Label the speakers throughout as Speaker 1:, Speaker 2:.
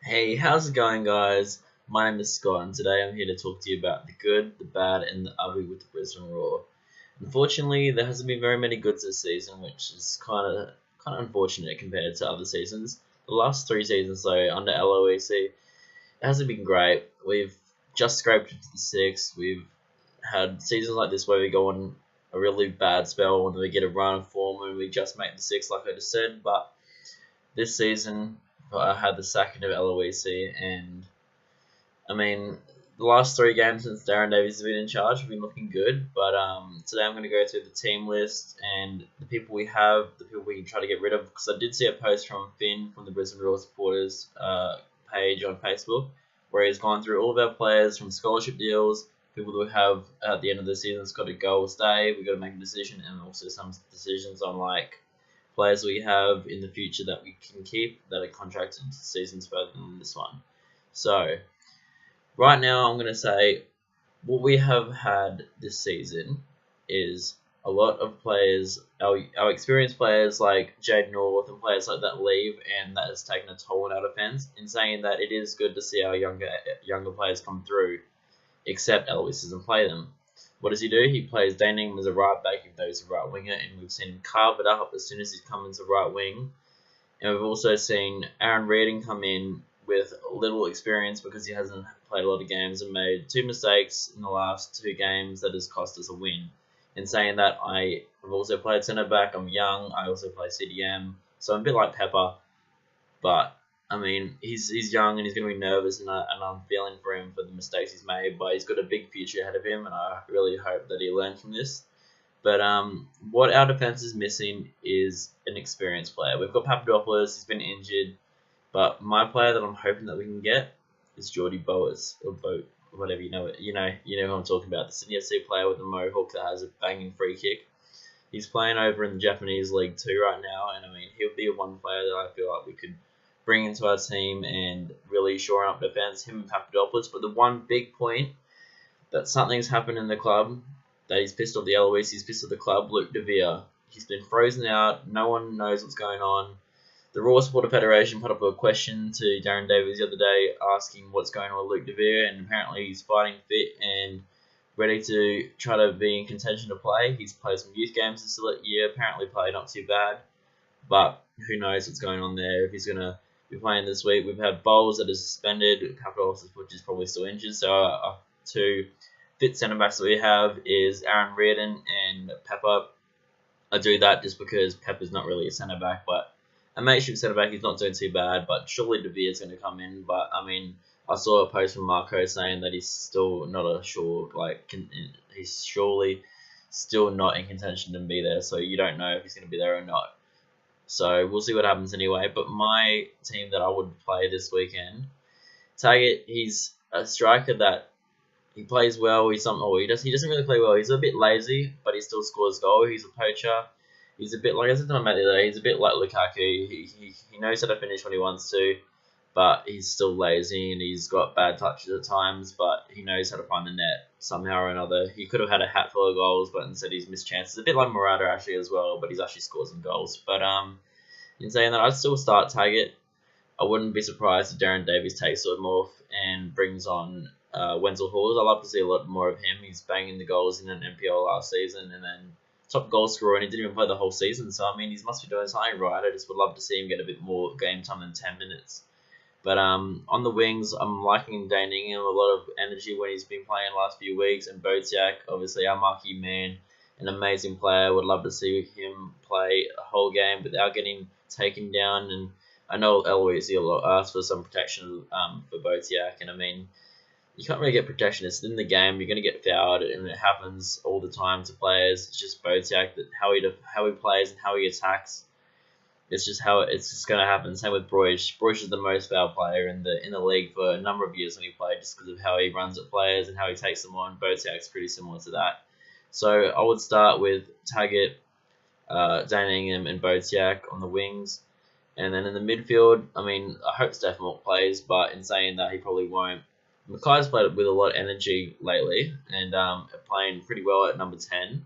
Speaker 1: Hey, how's it going, guys? My name is Scott, and today I'm here to talk to you about the good, the bad, and the ugly with the Brisbane Roar. Unfortunately, there hasn't been very many goods this season, which is kind of unfortunate compared to other seasons. The last three seasons, though, under Aloisi, it hasn't been great. We've just scraped into the six. We've had seasons like this where we go on a really bad spell, and then we get a run of form, and we just make the six, like I just said. But this season, I had the sacking of Aloisi, and I mean, the last three games since Darren Davies has been in charge have been looking good. But today I'm going to go through the team list and the people we have, the people we can try to get rid of. Because I did see a post from Finn from the Brisbane Roar supporters page on Facebook, where he's gone through all of our players from scholarship deals, people that we have at the end of the season that's got to go or stay. We've got to make a decision, and also some decisions on like players we have in the future that we can keep that are contracted to seasons further than this one. So right now, I'm going to say what we have had this season is a lot of players, our experienced players like Jade North and players like that leave, and that has taken a toll on our defence. In saying that, it is good to see our younger players come through, except Aloisi doesn't play them. What does he do? He plays Daning as a right back, even though he's a right winger, and we've seen him carve it up as soon as he's come into right wing. And we've also seen Aaron Reardon come in with little experience because he hasn't played a lot of games and made two mistakes in the last two games that has cost us a win. In saying that, I have also played centre back. I'm young. I also play CDM, so I'm a bit like Pepper. But I mean, he's young and he's going to be nervous, and I'm feeling for him for the mistakes he's made. But he's got a big future ahead of him, and I really hope that he learns from this. But what our defence is missing is an experienced player. We've got Papadopoulos. He's been injured. But my player that I'm hoping that we can get is Geordie Boas, or Boat, or whatever you know it. You know who I'm talking about. The Sydney FC player with the mohawk that has a banging free kick. He's playing over in the Japanese League 2 right now, and I mean he'll be one player that I feel like we could bring into our team and really shore up defence. Him and Papadopoulos. But the one big point that something's happened in the club, that he's pissed off the Eloise, he's pissed off the club. Luke De Vere. He's been frozen out. No one knows what's going on. The Roar Supporter Federation put up a question to Darren Davies the other day asking what's going on with Luke De Vere, and apparently he's fighting fit and ready to try to be in contention to play. He's played some youth games this year, apparently played not too bad, but who knows what's going on there if he's going to be playing this week. We've had Bowles that is suspended, Capital, which is probably still injured, so our two fit centre backs that we have is Aaron Reardon and Pepper. I do that just because Pepper's not really a centre back, but a makeshift centre back, he's not doing too bad, but surely De Vere's going to come in. But I mean, I saw a post from Marco saying that he's still not he's surely still not in contention to be there. So you don't know if he's going to be there or not. So we'll see what happens anyway. But my team that I would play this weekend, Taggart, he's a striker that he plays well. He doesn't really play well. He's a bit lazy, but he still scores goal. He's a poacher. He's a bit like I said to my mate the other day. He's a bit like Lukaku. He knows how to finish when he wants to, but he's still lazy and he's got bad touches at times. But he knows how to find the net somehow or another. He could have had a hat full of goals, but instead he's missed chances. A bit like Murata actually as well, but he's actually scored some goals. But in saying that, I'd still start Taggart. I wouldn't be surprised if Darren Davies takes him off and brings on Wenzel Halls. I love to see a lot more of him. He's banging the goals in an NPL last season, and then top goal scorer, and he didn't even play the whole season. So I mean, he must be doing something right. I just would love to see him get a bit more game time than 10 minutes. But on the wings, I'm liking Daning him a lot of energy when he's been playing the last few weeks, and Botiak, obviously our marquee man, an amazing player. Would love to see him play a whole game without getting taken down. And I know Aloisi asked for some protection for Botiak, and I mean, you can't really get protection. It's in the game. You're going to get fouled, and it happens all the time to players. It's just Botiak, that how he plays and how he attacks. It's just going to happen. Same with Broich. Broich is the most foul player in the league for a number of years when he played, just because of how he runs at players and how he takes them on. Botiak's pretty similar to that. So I would start with Taggart, Daningham, and Botiak on the wings. And then in the midfield, I mean, I hope Steph Moore plays, but in saying that, he probably won't. Mackay's played with a lot of energy lately and playing pretty well at number 10.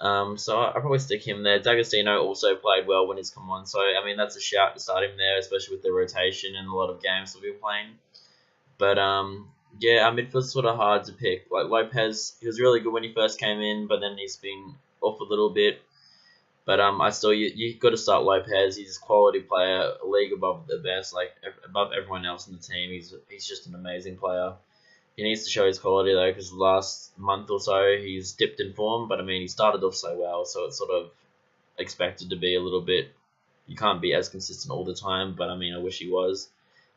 Speaker 1: So I'll probably stick him there. D'Agostino also played well when he's come on, so I mean that's a shout to start him there, especially with the rotation and a lot of games we'll be playing. But yeah, our midfield's sort of hard to pick. Like Lopez, he was really good when he first came in, but then he's been off a little bit. But I still you got to start Lopez. He's a quality player, a league above the best, like above everyone else in the team. He's just an amazing player. He needs to show his quality though, because the last month or so he's dipped in form. But I mean, he started off so well, so it's sort of expected to be a little bit. You can't be as consistent all the time, but I mean, I wish he was.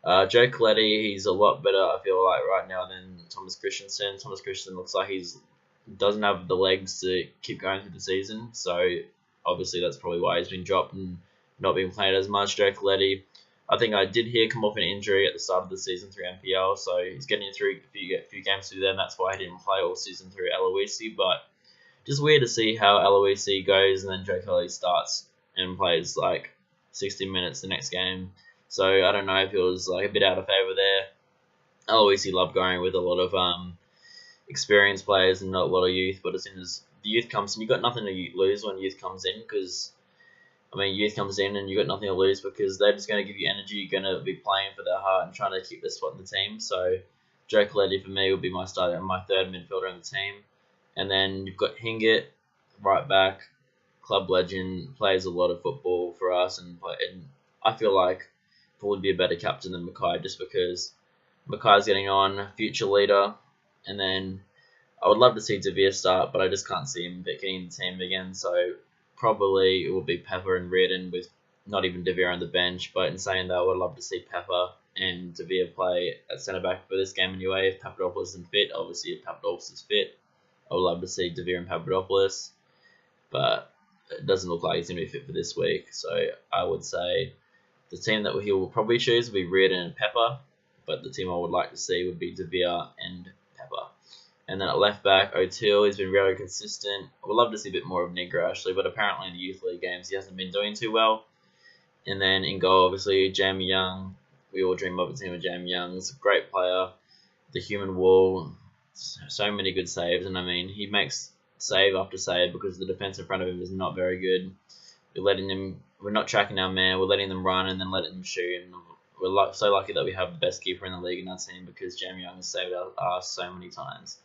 Speaker 1: Joe Coletti, he's a lot better, I feel like, right now than Thomas Christensen. Thomas Christensen looks like he's doesn't have the legs to keep going through the season, so obviously that's probably why he's been dropped and not being played as much. Joe Coletti, I think I did hear come off an injury at the start of the season through MPL, so he's getting through a few games through there, and that's why he didn't play all season through Aloisi. But just weird to see how Aloisi goes and then Joe Coletti starts and plays like 60 minutes the next game. So I don't know if it was like a bit out of favour there. Aloisi loved going with a lot of experienced players and not a lot of youth, but as soon as the youth comes in, you've got nothing to lose when youth comes in, because I mean, youth comes in and you've got nothing to lose because they're just going to give you energy. You're going to be playing for their heart and trying to keep their spot in the team. So Joe Coletti for me would be my starter and my third midfielder in the team. And then you've got Hingett, right back, club legend, plays a lot of football for us, and I feel like would be a better captain than Mackay, just because Mackay's getting on, future leader, and then I would love to see Devere start, but I just can't see him getting the team again, so probably it will be Pepper and Reardon with not even Devere on the bench. But in saying that, I would love to see Pepper and Devere play at centre back for this game anyway. If Papadopoulos isn't fit, obviously if Papadopoulos is fit, I would love to see Devere and Papadopoulos, but it doesn't look like he's going to be fit for this week. So I would say the team that he will probably choose will be Reardon and Pepper, but the team I would like to see would be Devere and Pepper. And then at left back, O'Teal, he's been very consistent. I would love to see a bit more of Negro actually, but apparently in the youth league games he hasn't been doing too well. And then in goal, obviously, Jamie Young. We all dream of a team with Jamie Young. He's a great player. The human wall, so many good saves, and I mean he makes save after save because the defense in front of him is not very good. We're not tracking our man. We're letting them run and then letting them shoot. And we're so lucky that we have the best keeper in the league in our team because Jamie Young has saved our ass so many times.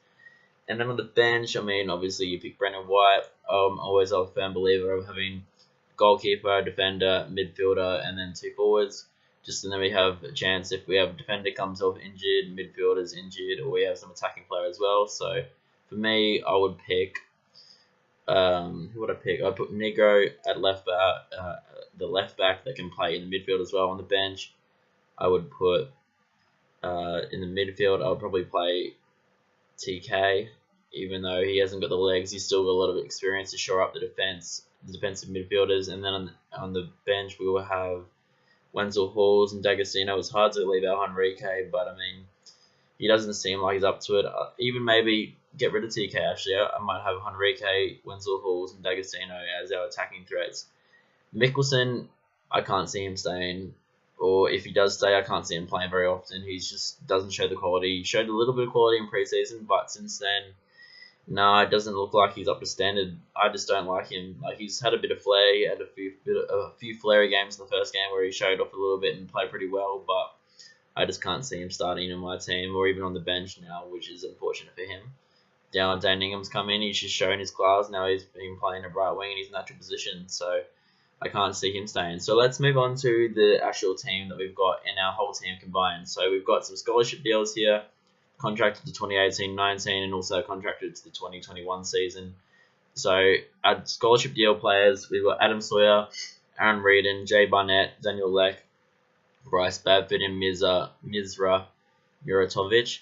Speaker 1: And then on the bench, I mean, obviously you pick Brendan White. I'm always a firm believer of having goalkeeper, defender, midfielder, and then two forwards. Just and then we have a chance if we have a defender comes off injured, midfielder's injured, or we have some attacking player as well. So for me, I would pick. Who would I pick? I'd put Negro at left back, the left back that can play in the midfield as well on the bench. I would put in the midfield. I would probably play TK, even though he hasn't got the legs. He's still got a lot of experience to shore up the defensive midfielders. And then on the bench, we will have Wenzel Halls and D'Agostino. It's hard to leave out Henrique, but I mean, he doesn't seem like he's up to it. Even maybe get rid of TK, actually. I might have Henrique, Wenzel Halls, and D'Agostino as our attacking threats. Mickelson, I can't see him staying. Or if he does stay, I can't see him playing very often. He just doesn't show the quality. He showed a little bit of quality in pre-season, but since then, no, it doesn't look like he's up to standard. I just don't like him. Like he's had a bit of flair. He had a few flary games in the first game where he showed off a little bit and played pretty well, but I just can't see him starting in my team or even on the bench now, which is unfortunate for him. Dane Ingham's come in. He's just shown his class. Now he's been playing a right wing in his natural position, so I can't see him staying. So let's move on to the actual team that we've got in our whole team combined. So we've got some scholarship deals here, contracted to 2018-19 and also contracted to the 2021 season. So our scholarship deal players, we've got Adam Sawyer, Aaron Reardon, Jay Barnett, Daniel Leck, Bryce Babford, and Mizra Muratovic.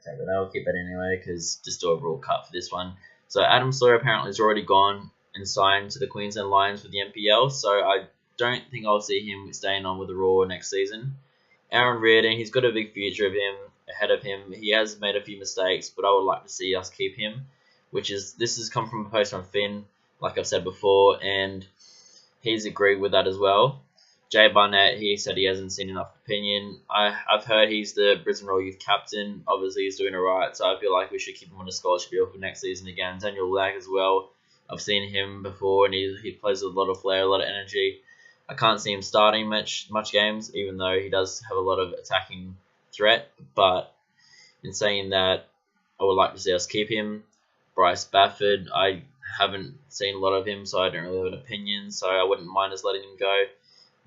Speaker 1: I'll keep that anyway because just do a raw cut for this one. So Adam Sawyer apparently is already gone and signed to the Queensland Lions for the NPL, so I don't think I'll see him staying on with the Roar next season. Aaron Reardon, he's got a big future ahead of him. He has made a few mistakes, but I would like to see us keep him. This has come from a post from Finn, like I've said before, and he's agreed with that as well. Jay Barnett, he said he hasn't seen enough opinion. I've heard he's the Brisbane Roar youth captain. Obviously, he's doing alright, so I feel like we should keep him on a scholarship deal for next season again. Daniel Lack as well. I've seen him before, and he plays with a lot of flair, a lot of energy. I can't see him starting much games, even though he does have a lot of attacking threat. But in saying that, I would like to see us keep him. Bryce Bafford, I haven't seen a lot of him, so I don't really have an opinion, so I wouldn't mind us letting him go.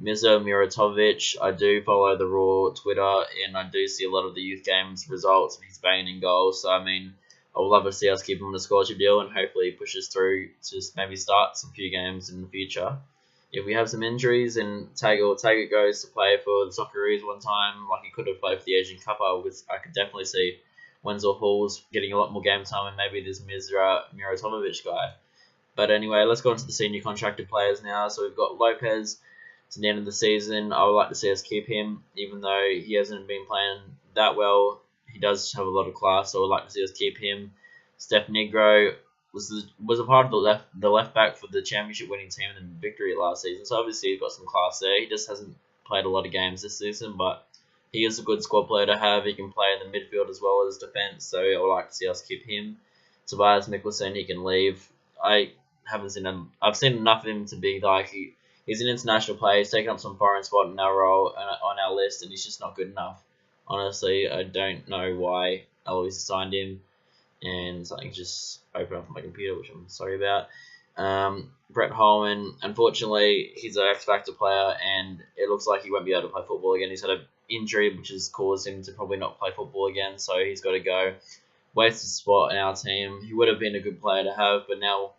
Speaker 1: Mirza Muratovic, I do follow the Raw Twitter, and I do see a lot of the youth games results, and he's banging in goals, so I mean, I would love to see us keep him on a scholarship deal, and hopefully push us through to maybe start some few games in the future. If we have some injuries and Taggart goes to play for the Socceroos one time, like he could have played for the Asian Cup, I could definitely see Wenzel Halls getting a lot more game time, and maybe this Mirza Muratovic guy. But anyway, let's go into the senior contracted players now. So we've got Lopez to the end of the season. I would like to see us keep him, even though he hasn't been playing that well. He does have a lot of class, so I would like to see us keep him. Steph Negro was a part of the left back for the championship winning team in the victory last season. So obviously he's got some class there. He just hasn't played a lot of games this season, but he is a good squad player to have. He can play in the midfield as well as defence, so I would like to see us keep him. Tobias Mikkelsen, he can leave. I haven't seen him. I've seen enough of him to be like he's an international player. He's taken up some foreign spot in our role on our list, and he's just not good enough. Honestly, I don't know why Aloisi signed him, and something just opened up on my computer, which I'm sorry about. Brett Holman, unfortunately, he's an X-Factor player, and it looks like he won't be able to play football again. He's had an injury, which has caused him to probably not play football again, so he's got to go. Wasted spot in our team. He would have been a good player to have, but now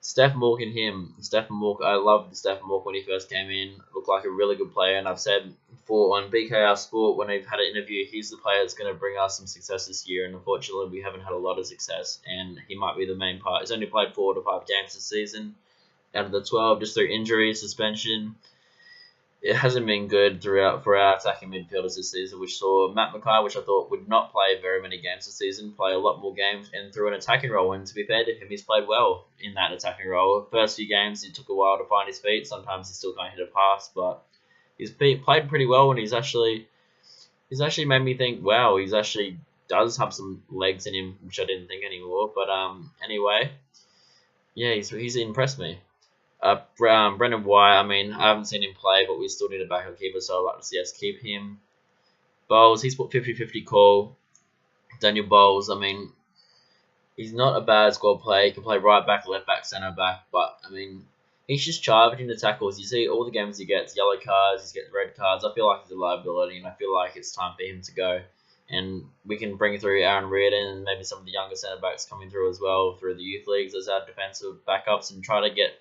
Speaker 1: Stephen Moore and him. Stephen Moore, I loved Stephen Moore when he first came in. Looked like a really good player, and I've said before on BKR Sport when I've had an interview, he's the player that's going to bring us some success this year, and unfortunately we haven't had a lot of success, and he might be the main part. He's only played 4 to 5 games this season out of the 12, just through injury, suspension. It hasn't been good throughout for our attacking midfielders this season, which saw Matt Mackay, which I thought would not play very many games this season, play a lot more games and through an attacking role. And to be fair to him, he's played well in that attacking role. First few games, it took a while to find his feet. Sometimes he still can't hit a pass, but he's played pretty well, and he's actually made me think, wow, he's actually does have some legs in him, which I didn't think anymore. But anyway, yeah, he's impressed me. Brendan White, I mean, I haven't seen him play, but we still need a backup keeper, so I'd like to see us keep him. Bowles, he's put 50-50 call. Daniel Bowles, I mean, he's not a bad squad player. He can play right back, left back, centre back, but, I mean, he's just charging the tackles. You see all the games he gets, yellow cards, he's getting red cards. I feel like he's a liability, and I feel like it's time for him to go. And we can bring through Aaron Reardon and maybe some of the younger centre backs coming through as well through the youth leagues as our defensive backups, and try to get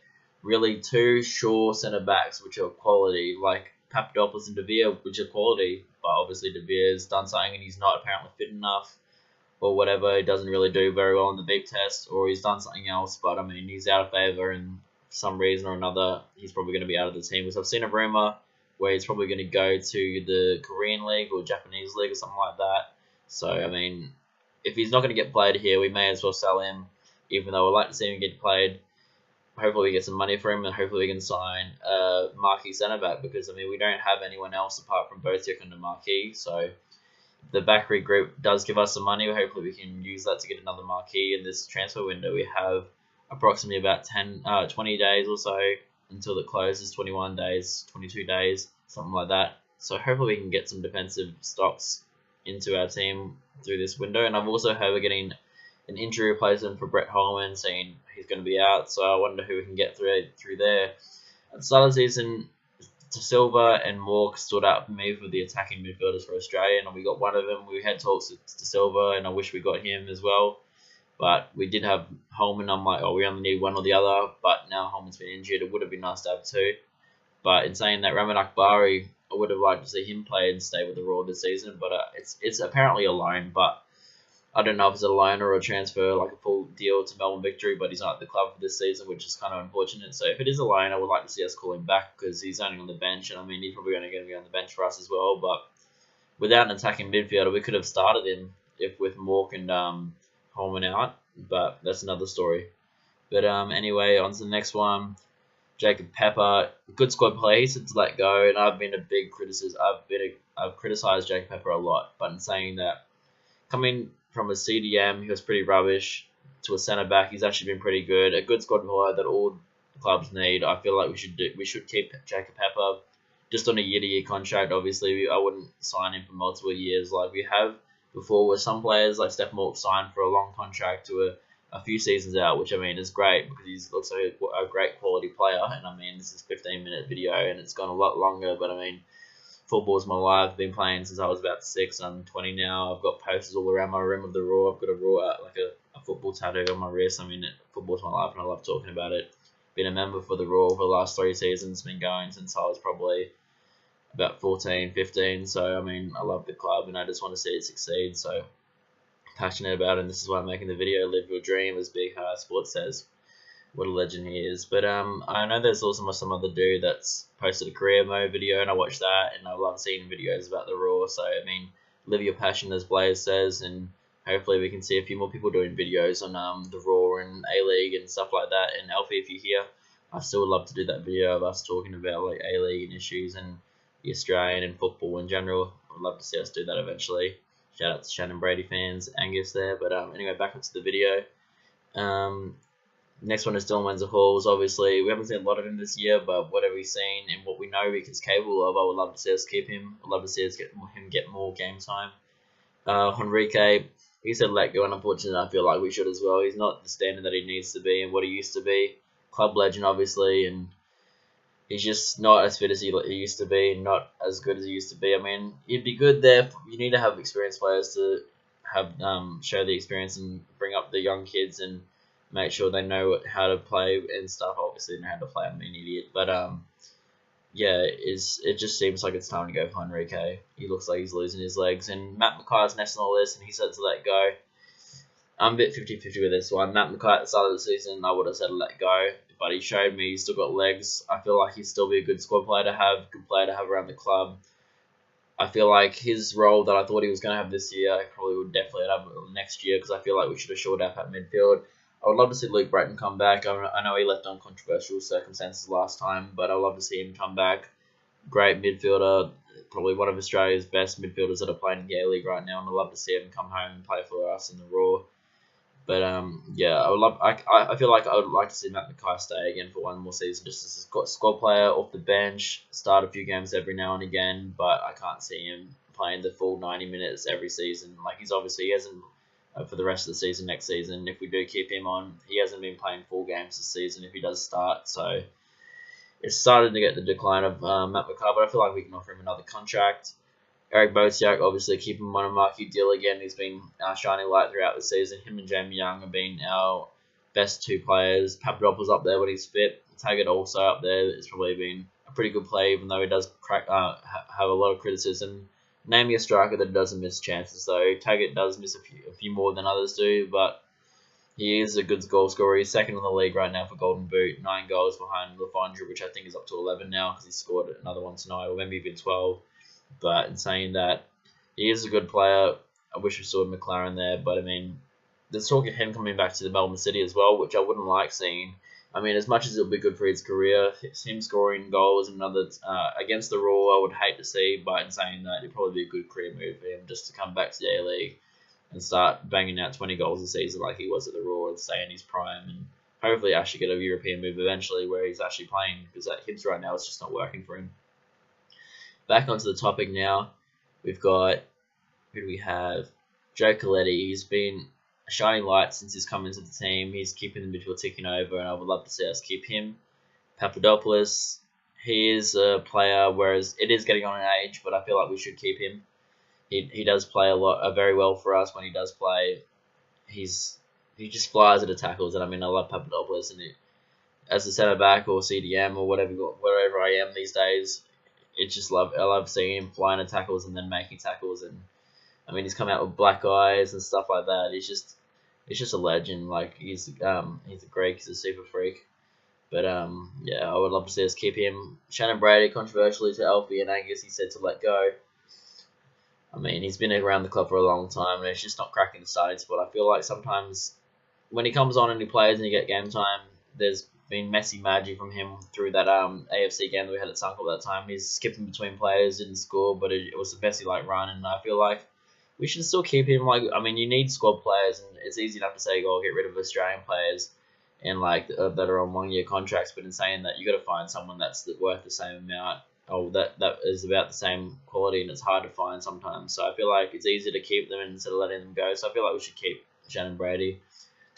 Speaker 1: really 2 sure centre backs which are quality, like Papadopoulos and De Vere, which are quality, but obviously De Vere's done something and he's not apparently fit enough or whatever. He doesn't really do very well in the beep test, or he's done something else, but I mean, he's out of favour, and for some reason or another he's probably going to be out of the team. Because I've seen a rumour where he's probably going to go to the Korean League or Japanese League or something like that. So I mean, if he's not going to get played here, we may as well sell him, even though I'd like to see him get played. Hopefully we get some money for him, and hopefully we can sign a marquee centre back, because I mean, we don't have anyone else apart from Botiuk and the marquee. So if the Bakery Group does give us some money, hopefully we can use that to get another marquee in this transfer window. We have approximately about 20 days or so until it closes, 21 days, 22 days, something like that. So hopefully we can get some defensive stocks into our team through this window. And I've also heard we're getting an injury replacement for Brett Holman, saying he's going to be out, so I wonder who we can get through there. At the start of the season, De Silva and Mork stood out for me for the attacking midfielders for Australia, and we got one of them. We had talks with De Silva, and I wish we got him as well, but we did have Holman. I'm like, oh, we only need one or the other, but now Holman's been injured. It would have been nice to have 2. But in saying that, Raman Akbari, I would have liked to see him play and stay with the Roar this season, but it's apparently a loan, but I don't know if it's a loan or a transfer, like a full deal to Melbourne Victory, but he's not at the club for this season, which is kind of unfortunate. So if it is a loan, I would like to see us call him back, because he's only on the bench, and I mean, he's probably only going to be on the bench for us as well. But without an attacking midfielder, we could have started him with Mork and Holman out, but that's another story. But anyway, on to the next one. Jacob Pepper, good squad player. He said to let go, and I've been a big criticism. I've criticised Jacob Pepper a lot, but in saying that, coming from a CDM, he was pretty rubbish, to a centre back, he's actually been pretty good. A good squad player that all clubs need. I feel like we should keep Jacob Pepper just on a year-to-year contract. Obviously, I wouldn't sign him for multiple years like we have before with some players, like Steph Mork signed for a long contract to a few seasons out, which I mean is great because he looks like a great quality player. And I mean, this is a 15-minute video and it's gone a lot longer, but I mean, football's my life. I've been playing since I was about 6. I'm 20 now. I've got posters all around my room of the Roar. I've got a Roar, like a football tattoo on my wrist. I mean, football's my life and I love talking about it. Been a member for the Roar for the last 3 seasons. Been going since I was probably about 14, 15. So, I mean, I love the club and I just want to see it succeed. So, passionate about it, and this is why I'm making the video. Live your dream, as Big Sports says. What a legend he is. But I know there's also some other dude that's posted a career mode video, and I watched that, and I love seeing videos about the Raw. So, I mean, live your passion, as Blaze says, and hopefully we can see a few more people doing videos on the Raw and A-League and stuff like that. And Alfie, if you're here, I still would love to do that video of us talking about like A-League and issues and the Australian and football in general. I'd love to see us do that eventually. Shout out to Shannon Brady fans, Angus there. But anyway, back up to the video. Next one is Dylan Wenzel-Halls. Obviously, we haven't seen a lot of him this year, but what have we seen and what we know he's capable of, I would love to see us keep him. I'd love to see us get more game time. Henrique, he said let go, and unfortunately I feel like we should as well. He's not the standard that he needs to be and what he used to be. Club legend, obviously, and he's just not as fit as he used to be, and not as good as he used to be. I mean, he'd be good there. You need to have experienced players to have show the experience and bring up the young kids and make sure they know how to play and stuff. Obviously, know how to play. I'm an idiot, but yeah, it just seems like it's time to go for Henrique. He looks like he's losing his legs, and Matt Mackay's next on the list, and he said to let go. I'm a bit 50-50 with this one. Matt Mackay at the start of the season, I would have said let go, but he showed me he's still got legs. I feel like he'd still be a good squad player to have, good player to have around the club. I feel like his role that I thought he was going to have this year, I probably would definitely have next year, because I feel like we should have shored up at midfield. I would love to see Luke Bratton come back. I know he left on controversial circumstances last time, but I'd love to see him come back. Great midfielder, probably one of Australia's best midfielders that are playing in the A-League right now, and I'd love to see him come home and play for us in the Roar. But yeah, I feel like I would like to see Matt Mackay stay again for one more season, just as a squad player off the bench, start a few games every now and again. But I can't see him playing the full 90 minutes every season. Like he hasn't for the rest of the season next season. If we do keep him on, he hasn't been playing full games this season. If he does start, so it's started to get the decline of Matt Mackay. But I feel like we can offer him another contract. Eric Bosiak, obviously, keep him on a marquee deal again. He's been our shining light throughout the season. Him and Jamie Young have been our best 2 players. Papadopoulos up there when he's fit. Taggart also up there. It's probably been a pretty good play, even though he does have a lot of criticism. Name me a striker that doesn't miss chances, though. Taggart does miss a few more than others do, but he is a good goal scorer. He's second in the league right now for Golden Boot. 9 goals behind Lafondra, which I think is up to 11 now because he scored another one tonight, or maybe even 12. But in saying that, he is a good player. I wish we saw McLaren there, but I mean, there's talk of him coming back to the Melbourne City as well, which I wouldn't like seeing. I mean, as much as it would be good for his career, him scoring goals and another against the Raw, I would hate to see. But in saying that, it'd probably be a good career move for him just to come back to the A-League and start banging out 20 goals a season like he was at the Raw and stay in his prime, and hopefully actually get a European move eventually where he's actually playing, because at Hibs right now it's just not working for him. Back onto the topic now. We've got, who do we have? Joe Coletti. He's been a shining light since he's come into the team. He's keeping the midfield ticking over, and I would love to see us keep him. Papadopoulos, he is a player, whereas it is getting on in age, but I feel like we should keep him. He does play very well for us when he does play. He just flies at the tackles, and I mean, I love Papadopoulos, and as a centre back or CDM or wherever I am these days, I love seeing him flying at tackles and then making tackles, and I mean, he's come out with black eyes and stuff like that. He's just a legend. Like he's a Greek, he's a super freak. But yeah, I would love to see us keep him. Shannon Brady, controversially to Alfie and Angus, he said to let go. I mean, he's been around the club for a long time, and it's just not cracking the starting spot. I feel like sometimes when he comes on and he plays and you get game time, there's been messy magic from him through that AFC game that we had at Suncorp that time. He's skipping between players, didn't score, but it was a messy run, and I feel like we should still keep him. I mean, you need squad players, and it's easy enough to say, "Oh, get rid of Australian players," and that are on 1 year contracts. But in saying that, you got to find someone that's worth the same amount. Oh, that is about the same quality, and it's hard to find sometimes. So I feel like it's easier to keep them instead of letting them go. So I feel like we should keep Shannon Brady.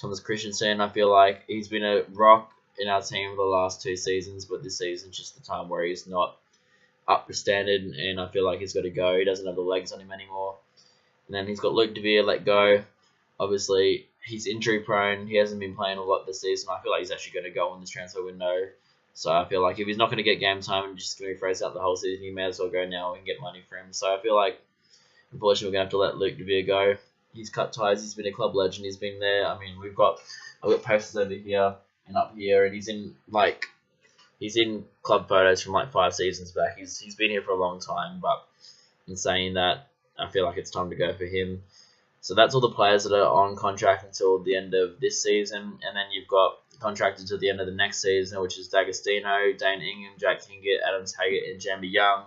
Speaker 1: Thomas Christensen, I feel like he's been a rock in our team for the last 2 seasons, but this season's just the time where he's not up to standard, and I feel like he's got to go. He doesn't have the legs on him anymore. And then he's got Luke DeVere let go. Obviously, he's injury prone. He hasn't been playing a lot this season. I feel like he's actually going to go in this transfer window. So I feel like if he's not going to get game time and just going to be phrased out the whole season, he may as well go now and get money for him. So I feel like, unfortunately, we're going to have to let Luke DeVere go. He's cut ties. He's been a club legend. He's been there. I mean, I've got posters over here and up here, and he's in club photos from 5 seasons back. He's been here for a long time. But in saying that, I feel like it's time to go for him. So that's all the players that are on contract until the end of this season, and then you've got contracted to the end of the next season, which is D'Agostino, Dane Ingham, Jack Hingett, Adam Taggart, and Jamie Young.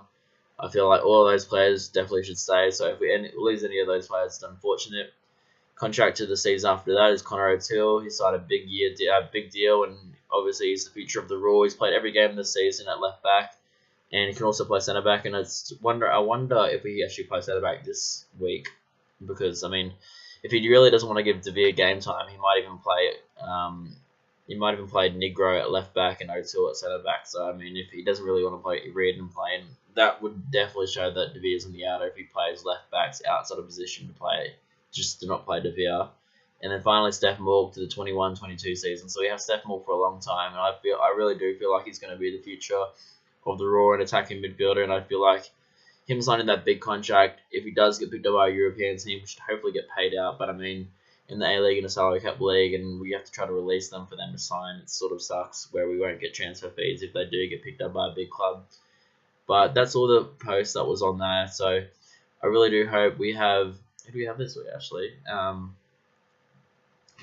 Speaker 1: I feel like all of those players definitely should stay. So if we lose any of those players, it's unfortunate. Contract to the season after that is Connor O'Toole. He signed a big deal, and obviously he's the future of the Roar. He's played every game this season at left back, and he can also play centre back. And I wonder if he actually plays centre back this week, because I mean, if he really doesn't want to give DeVere game time, he might even play. He might even play Negro at left back and O'Toole at centre back. So I mean, if he doesn't really want to play Reardon playing, that would definitely show that DeVere's on the outer if he plays left backs outside of position to play, just to not play DeVere. And then finally, Steph Morg to the 21-22 season. So we have Steph Morg for a long time, and I really do feel like he's going to be the future of the Roar and attacking midfielder. And I feel like him signing that big contract, if he does get picked up by a European team, should hopefully get paid out. But I mean, in the A-League and the Salary Cap League, and we have to try to release them for them to sign, it sort of sucks where we won't get transfer fees if they do get picked up by a big club. But that's all the posts that was on there. So I really do hope we have... Who do we have this week, actually? Let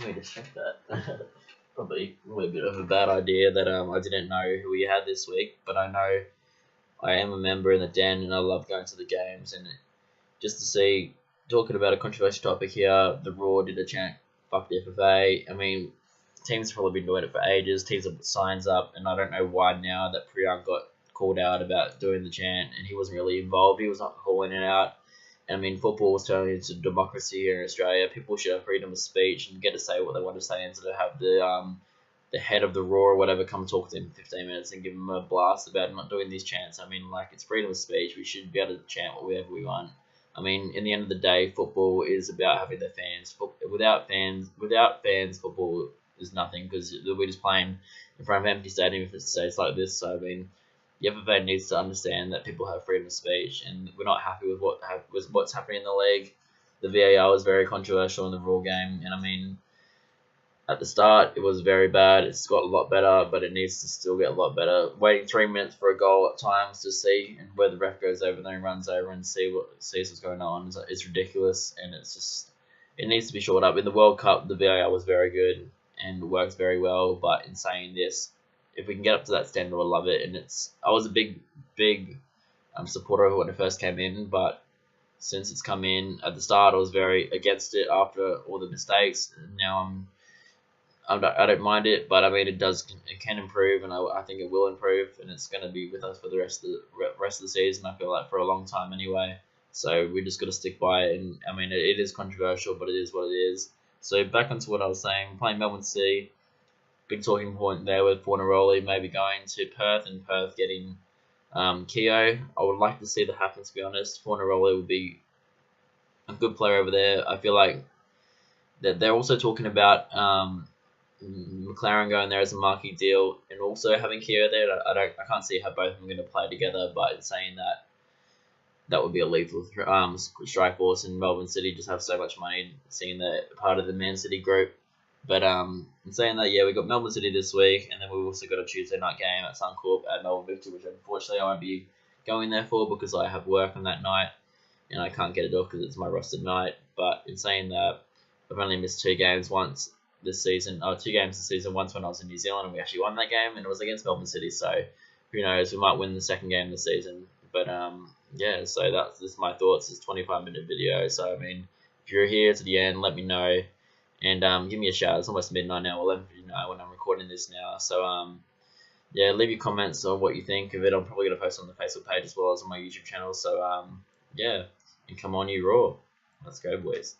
Speaker 1: me just check that. Probably a bit of a bad idea that I didn't know who we had this week, but I know I am a member in the Den, and I love going to the games. And just to see, talking about a controversial topic here, the Roar did a chant, "Fuck the FFA." I mean, teams have probably been doing it for ages. Teams have put signs up, and I don't know why now that Priyank got called out about doing the chant, and he wasn't really involved. He was not calling it out. I mean, football is turning into democracy here in Australia. People should have freedom of speech and get to say what they want to say instead of have the head of the Roar or whatever come talk to them for 15 minutes and give them a blast about not doing these chants. I mean, it's freedom of speech. We should be able to chant whatever we want. I mean, in the end of the day, football is about having the fans. Without fans, football is nothing, because we're just playing in front of an empty stadium if it stays like this. So I mean, the FFA needs to understand that people have freedom of speech, and we're not happy with what's happening in the league. The VAR was very controversial in the Raw game, and I mean, at the start it was very bad. It's got a lot better, but it needs to still get a lot better. Waiting 3 minutes for a goal at times to see, and where the ref goes over there and runs over and sees what's going on is ridiculous, and it needs to be shored up. In the World Cup, the VAR was very good and works very well, but in saying this, if we can get up to that standard, I'll love it. And I was a big supporter of it when it first came in, but since it's come in at the start, I was very against it after all the mistakes. Now I don't mind it, but I mean, it can improve, and I think it will improve, and it's going to be with us for the rest of the season. I feel like for a long time anyway. So we just got to stick by it. And I mean, it is controversial, but it is what it is. So back onto what I was saying, playing Melbourne City. Big talking point there with Fornaroli maybe going to Perth, and Perth getting Keogh. I would like to see that happen, to be honest. Fornaroli would be a good player over there. I feel like that they're also talking about McLaren going there as a marquee deal, and also having Keogh there. I can't see how both of them are going to play together, but in saying that would be a lethal strike force, and Melbourne City just have so much money, seeing that part of the Man City group. But in saying that, yeah, we got Melbourne City this week, and then we've also got a Tuesday night game at Suncorp at Melbourne Victory, which unfortunately I won't be going there for because I have work on that night, and I can't get it off because it's my rostered night. But in saying that, I've only missed 2 games once this season. Oh, 2 games this season. Once when I was in New Zealand and we actually won that game, and it was against Melbourne City. So who knows? We might win the second game this season. But yeah. So that's just my thoughts. This 25-minute video. So I mean, if you're here to the end, let me know, and give me a shout. It's almost midnight now. Well, let me know when I'm recording this now. So yeah, leave your comments on what you think of it. I'm probably gonna post on the Facebook page as well as on my YouTube channel. So yeah, and come on, you Raw. Let's go, boys.